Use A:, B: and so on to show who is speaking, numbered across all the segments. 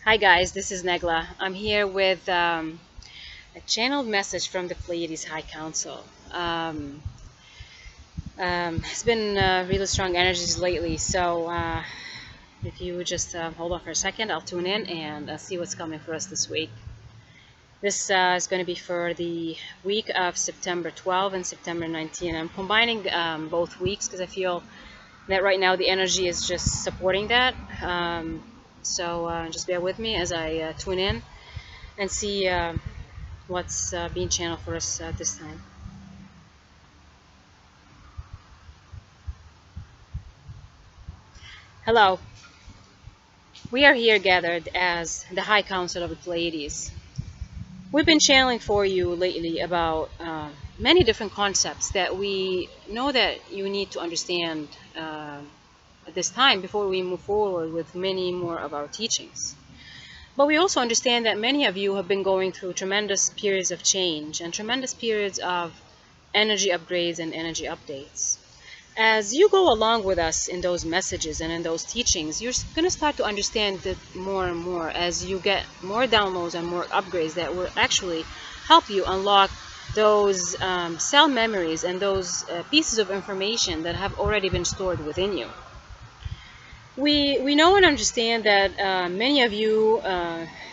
A: Hi guys, this is Naglaa. I'm here with a channeled message from the Pleiades High Council. It's been really strong energies lately, so if you would just hold on for a second, I'll tune in and see what's coming for us this week. This is going to be for the week of September 12 and September 19. I'm combining both weeks because I feel that right now the energy is just supporting that. So just bear with me as I tune in and see what's being channeled for us this time. Hello, we are here gathered as the High Council of the Pleiades. We've been channeling for you lately about many different concepts that we know that you need to understand at this time before we move forward with many more of our teachings. But we also understand that many of you have been going through tremendous periods of change and tremendous periods of energy upgrades and energy updates. As you go along with us in those messages and in those teachings, you're going to start to understand it more and more as you get more downloads and more upgrades that will actually help you unlock those cell memories and those pieces of information that have already been stored within you. We know and understand that many of you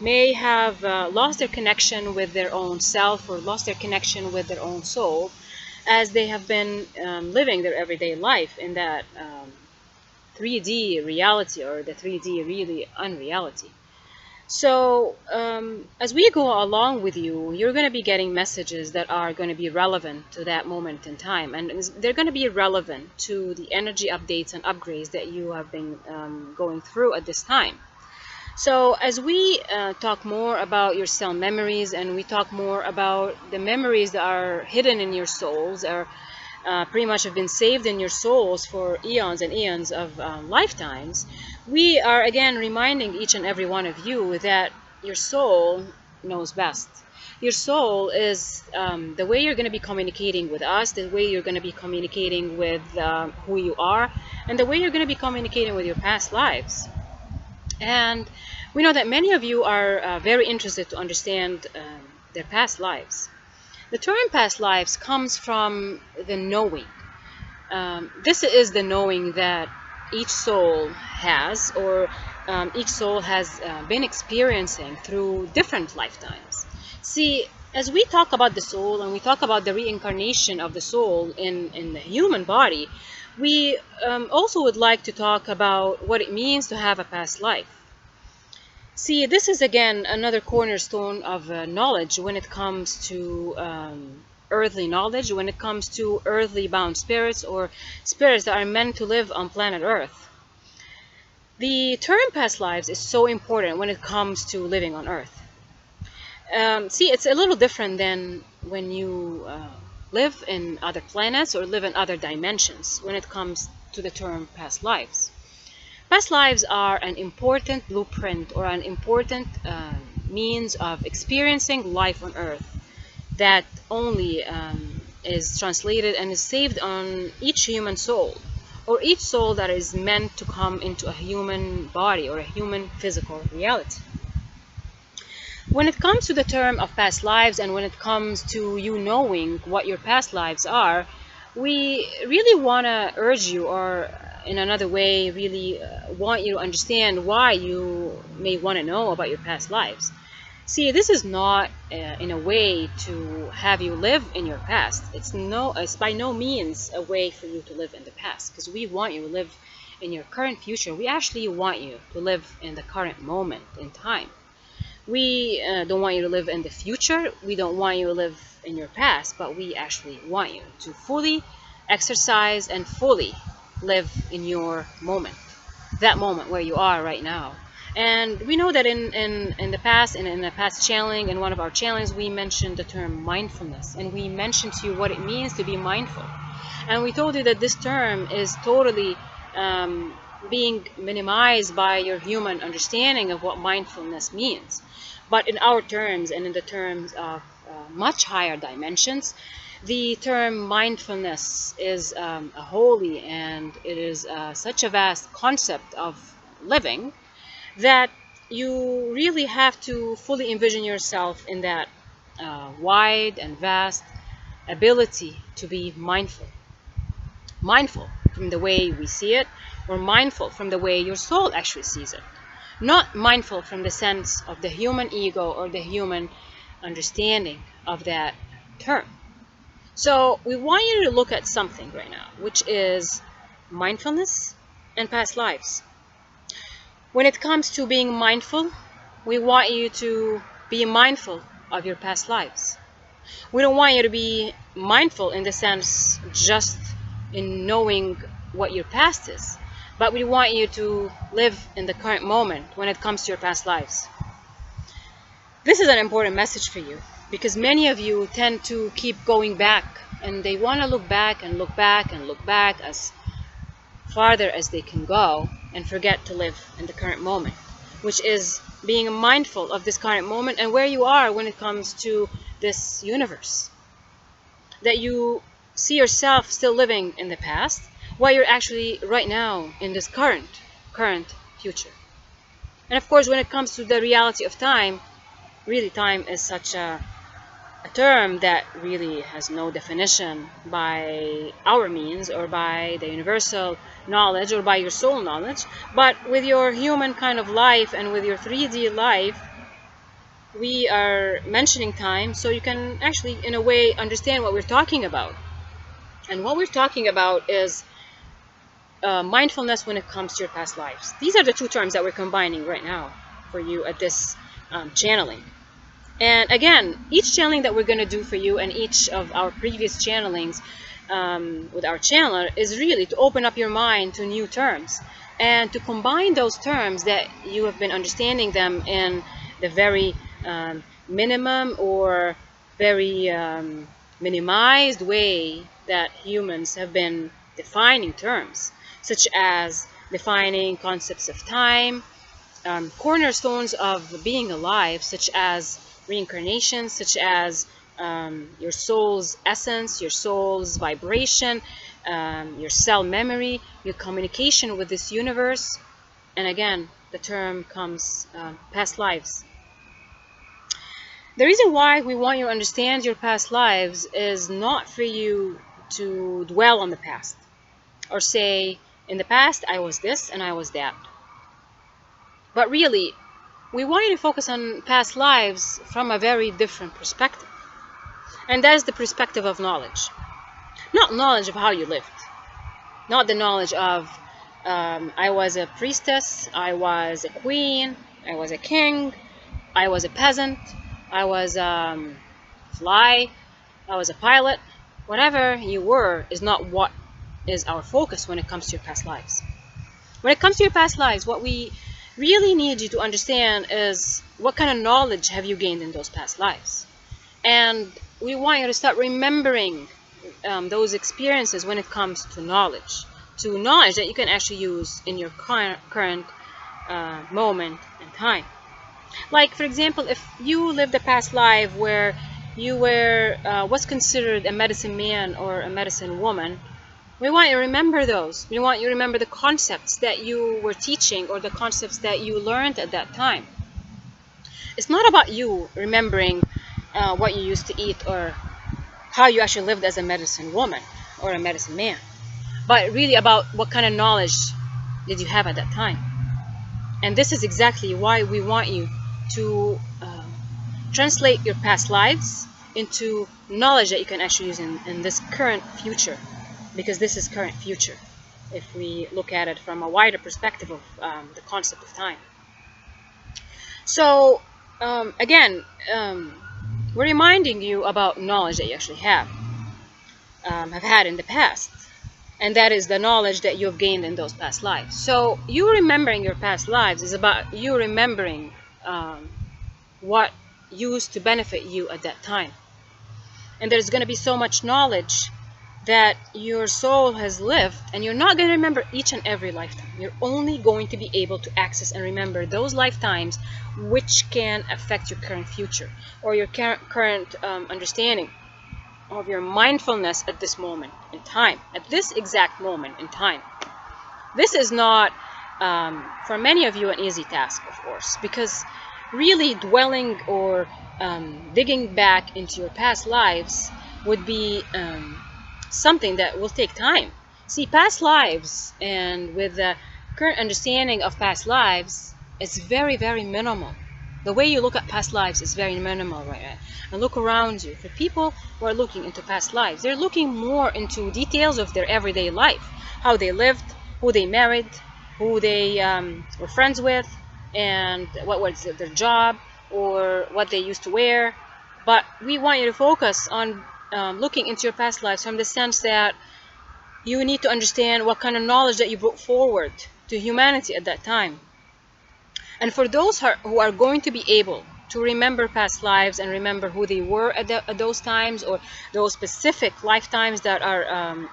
A: may have lost their connection with their own self or lost their connection with their own soul as they have been living their everyday life in that 3D reality or the 3D really unreality. So as we go along with you, you're going to be getting messages that are going to be relevant to that moment in time, and they're going to be relevant to the energy updates and upgrades that you have been going through at this time. So as we talk more about your cell memories and we talk more about the memories that are hidden in your souls or pretty much have been saved in your souls for eons and eons of lifetimes, we are again reminding each and every one of you that your soul knows best. Your soul is the way you're going to be communicating with us, the way you're going to be communicating with who you are, and the way you're going to be communicating with your past lives. And we know that many of you are very interested to understand their past lives. The term past lives comes from the knowing. This is the knowing that each soul has, or each soul has been experiencing through different lifetimes. See, as we talk about the soul and we talk about the reincarnation of the soul in the human body, we also would like to talk about what it means to have a past life. See, this is again another cornerstone of knowledge when it comes to earthly knowledge, when it comes to earthly bound spirits or spirits that are meant to live on planet Earth. The term past lives is so important when it comes to living on Earth. See, it's a little different than when you live in other planets or live in other dimensions when it comes to the term past lives. Past lives are an important blueprint or an important means of experiencing life on Earth that only is translated and is saved on each human soul, or each soul that is meant to come into a human body or a human physical reality. When it comes to the term of past lives and when it comes to you knowing what your past lives are, we really want to urge you, or in another way really want you to understand why you may want to know about your past lives. See, this is not in a way to have you live in your past. It's by no means a way for you to live in the past, because we want you to live in your current future. We actually want you to live in the current moment in time. We don't want you to live in the future. We don't want you to live in your past, but we actually want you to fully exercise and fully live in your moment, that moment where you are right now. And we know that in the past, in the past channeling, in one of our channelings, we mentioned the term mindfulness, and we mentioned to you what it means to be mindful. And we told you that this term is totally being minimized by your human understanding of what mindfulness means. But in our terms and in the terms of much higher dimensions, the term mindfulness is a holy and it is such a vast concept of living that you really have to fully envision yourself in that wide and vast ability to be mindful. Mindful from the way we see it, or mindful from the way your soul actually sees it. Not mindful from the sense of the human ego or the human understanding of that term. So we want you to look at something right now, which is mindfulness and past lives. When it comes to being mindful, we want you to be mindful of your past lives. We don't want you to be mindful in the sense just in knowing what your past is, but we want you to live in the current moment when it comes to your past lives. This is an important message for you because many of you tend to keep going back, and they want to look back and look back and look back as farther as they can go and forget to live in the current moment, which is being mindful of this current moment and where you are when it comes to this universe. That you see yourself still living in the past while you're actually right now in this current future. And of course, when it comes to the reality of time, really time is such a term that really has no definition by our means or by the universal knowledge or by your soul knowledge. But with your human kind of life and with your 3D life, we are mentioning time so you can actually, in a way, understand what we're talking about. And what we're talking about is mindfulness when it comes to your past lives. These are the two terms that we're combining right now for you at this channeling. And again, each channeling that we're going to do for you and each of our previous channelings with our channeler is really to open up your mind to new terms and to combine those terms that you have been understanding them in the very minimum or very minimized way that humans have been defining terms, such as defining concepts of time, cornerstones of being alive, such as reincarnation, such as your soul's essence, your soul's vibration, your cell memory, your communication with this universe. And again, the term comes past lives. The reason why we want you to understand your past lives is not for you to dwell on the past or say, in the past I was this and I was that. But really, we want you to focus on past lives from a very different perspective. And that is the perspective of knowledge. Not knowledge of how you lived. Not the knowledge of, I was a priestess, I was a queen, I was a king, I was a peasant, I was a fly, I was a pilot. Whatever you were is not what is our focus when it comes to your past lives. When it comes to your past lives, what we really need you to understand is what kind of knowledge have you gained in those past lives. And we want you to start remembering those experiences when it comes to knowledge that you can actually use in your current moment and time. Like, for example, if you lived a past life where you were what's considered a medicine man or a medicine woman, we want you to remember those. We want you to remember the concepts that you were teaching or the concepts that you learned at that time. It's not about you remembering what you used to eat or how you actually lived as a medicine woman or a medicine man, but really about what kind of knowledge did you have at that time. And this is exactly why we want you to translate your past lives into knowledge that you can actually use in this current future. Because this is current future, if we look at it from a wider perspective of the concept of time. So, again, we're reminding you about knowledge that you actually have had in the past. And that is the knowledge that you have gained in those past lives. So, you remembering your past lives is about you remembering what used to benefit you at that time. And there's going to be so much knowledge that your soul has lived, and you're not going to remember each and every lifetime. You're only going to be able to access and remember those lifetimes which can affect your current future or your current understanding of your mindfulness at this moment in time, at this exact moment in time. This is not for many of you, an easy task, of course, because really dwelling or digging back into your past lives would be something that will take time. See, past lives, and with the current understanding of past lives, it's very, very minimal. The way you look at past lives is very minimal right now. And look around you. For people who are looking into past lives, they're looking more into details of their everyday life, how they lived, who they married, who they were friends with, and what was their job, or what they used to wear. But we want you to focus on looking into your past lives from the sense that you need to understand what kind of knowledge that you brought forward to humanity at that time. And for those who are going to be able to remember past lives and remember who they were at those times, or those specific lifetimes that are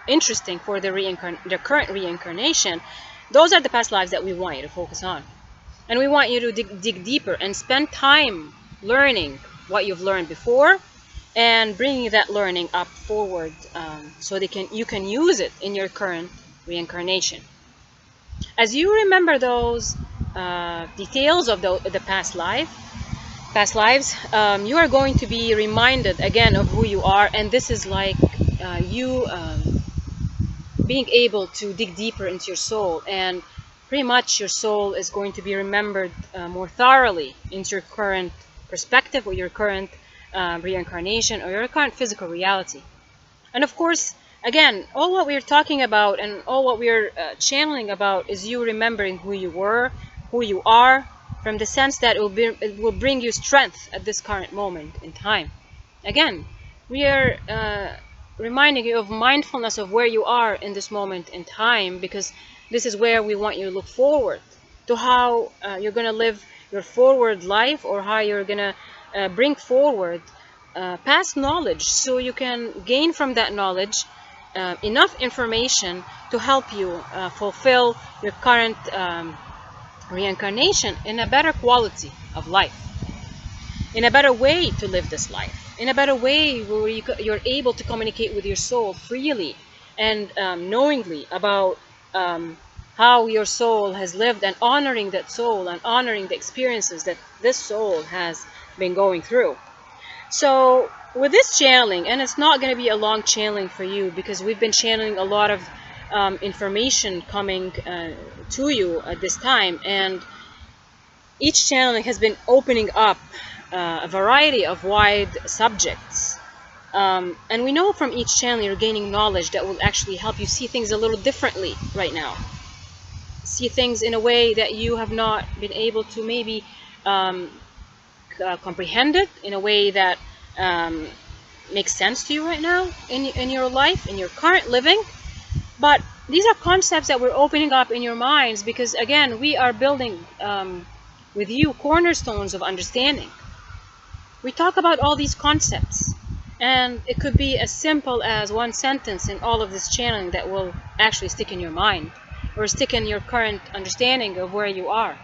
A: interesting for their current reincarnation, those are the past lives that we want you to focus on. And we want you to dig deeper and spend time learning what you've learned before, and bringing that learning up forward, so you can use it in your current reincarnation. As you remember those details of the past lives, you are going to be reminded again of who you are, and this is like you being able to dig deeper into your soul, and pretty much your soul is going to be remembered more thoroughly into your current perspective, or your current reincarnation, or your current physical reality. And of course, again, all what we're talking about and all what we're channeling about is you remembering who you were, who you are, from the sense that it will bring you strength at this current moment in time. Again, we are reminding you of mindfulness of where you are in this moment in time, because this is where we want you to look forward to how you're going to live your forward life, or how you're going to bring forward past knowledge, so you can gain from that knowledge enough information to help you fulfill your current reincarnation in a better quality of life, in a better way to live this life, in a better way where you're able to communicate with your soul freely and knowingly about how your soul has lived, and honoring that soul and honoring the experiences that this soul has been going through. So with this channeling, and it's not going to be a long channeling for you, because we've been channeling a lot of information coming to you at this time, and each channeling has been opening up a variety of wide subjects, and we know from each channel you're gaining knowledge that will actually help you see things a little differently right now, see things in a way that you have not been able to maybe comprehend it in a way that makes sense to you right now in your life, in your current living. But these are concepts that we're opening up in your minds, because again, we are building with you cornerstones of understanding. We talk about all these concepts, and it could be as simple as one sentence in all of this channeling that will actually stick in your mind, or stick in your current understanding of where you are.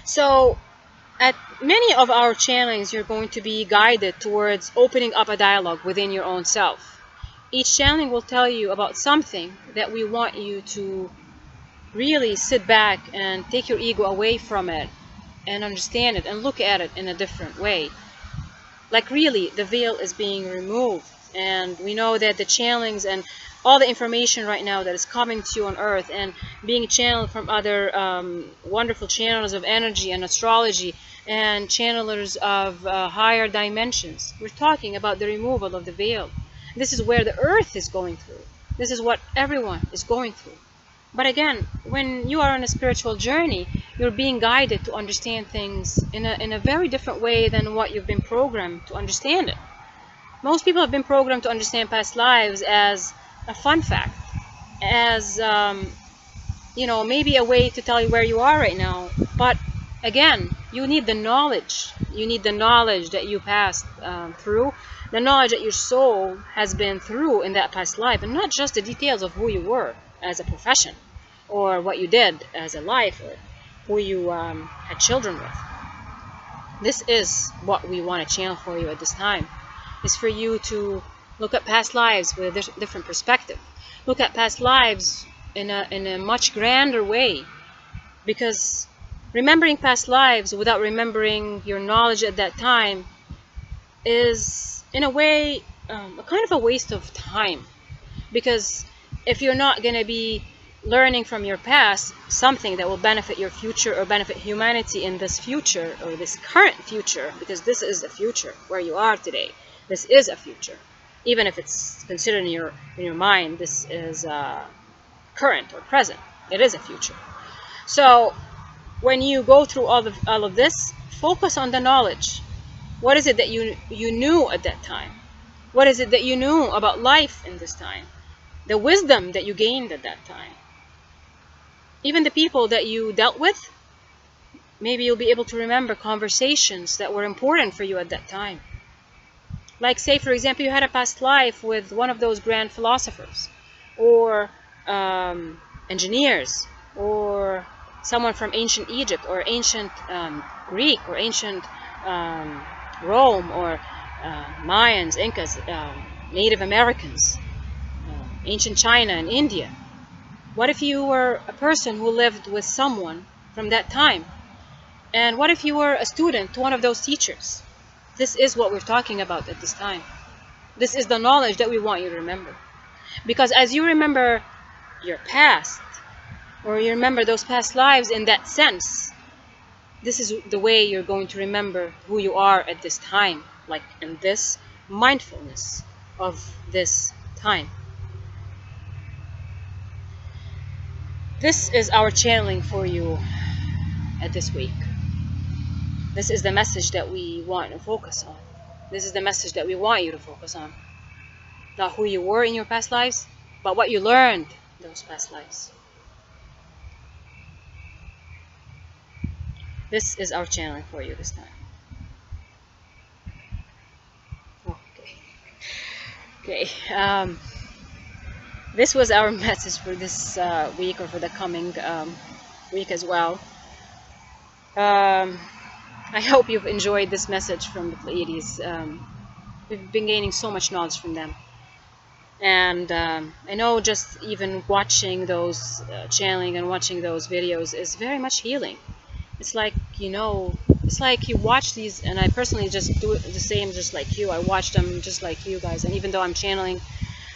A: So at many of our channelings, you're going to be guided towards opening up a dialogue within your own self. Each channeling will tell you about something that we want you to really sit back and take your ego away from it, and understand it and look at it in a different way. Like really, the veil is being removed, and we know that the channelings and all the information right now that is coming to you on earth and being channeled from other wonderful channels of energy and astrology and channelers of higher dimensions, we're talking about the removal of the veil. This is where the earth is going through. This is what everyone is going through. But again, when you are on a spiritual journey, you're being guided to understand things in a very different way than what you've been programmed to understand it. Most people have been programmed to understand past lives as a fun fact, as maybe a way to tell you where you are right now. But again, you need the knowledge. You need the knowledge that you passed through, the knowledge that your soul has been through in that past life, and not just the details of who you were as a profession, or what you did as a life, or who you had children with. This is what we want to channel for you at this time, is for you to look at past lives with a different perspective. Look at past lives in a much grander way, because remembering past lives without remembering your knowledge at that time is, in a way, a kind of a waste of time. Because if you're not going to be learning from your past something that will benefit your future or benefit humanity in this future or this current future, because this is the future where you are today, this is a future, even if it's considered in your mind this is current or present, it is a future. So when you go through all of this, focus on the knowledge. What is it that you knew at that time? What is it that you knew about life in this time? The wisdom that you gained at that time. Even the people that you dealt with, maybe you'll be able to remember conversations that were important for you at that time. Like, say, for example, you had a past life with one of those grand philosophers, or engineers, or someone from ancient Egypt, or ancient Greek, or ancient Rome, or Mayans, Incas, Native Americans, ancient China and India. What if you were a person who lived with someone from that time? And what if you were a student to one of those teachers? This is what we're talking about at this time. This is the knowledge that we want you to remember. Because as you remember your past, or you remember those past lives in that sense, this is the way you're going to remember who you are at this time, like in this mindfulness of this time. This is our channeling for you at this week. This is the message that we want to focus on. This is the message that we want you to focus on. Not who you were in your past lives, but what you learned in those past lives. This is our channeling for you this time. Okay. This was our message for this week, or for the coming week as well. I hope you've enjoyed this message from the Pleiades. We've been gaining so much knowledge from them. And I know just even watching those channeling and watching those videos is very much healing. It's like, it's like you watch these, and I personally just do it the same, just like you. I watch them just like you guys, and even though I'm channeling,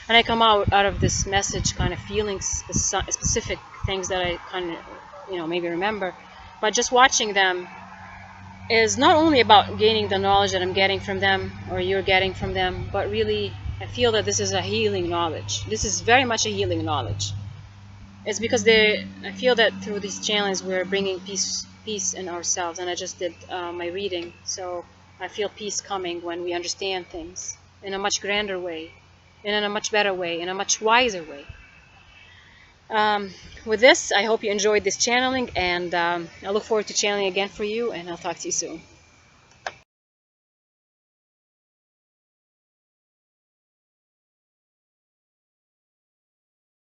A: and I come out of this message kind of feeling specific things that I kind of, maybe remember, but just watching them is not only about gaining the knowledge that I'm getting from them, or you're getting from them, but really I feel that this is a healing knowledge. This is very much a healing knowledge. It's because I feel that through these channels we're bringing peace in ourselves, and I just did my reading, so I feel peace coming when we understand things in a much grander way, and in a much better way, in a much wiser way. With this, I hope you enjoyed this channeling, and I look forward to channeling again for you, and I'll talk to you soon.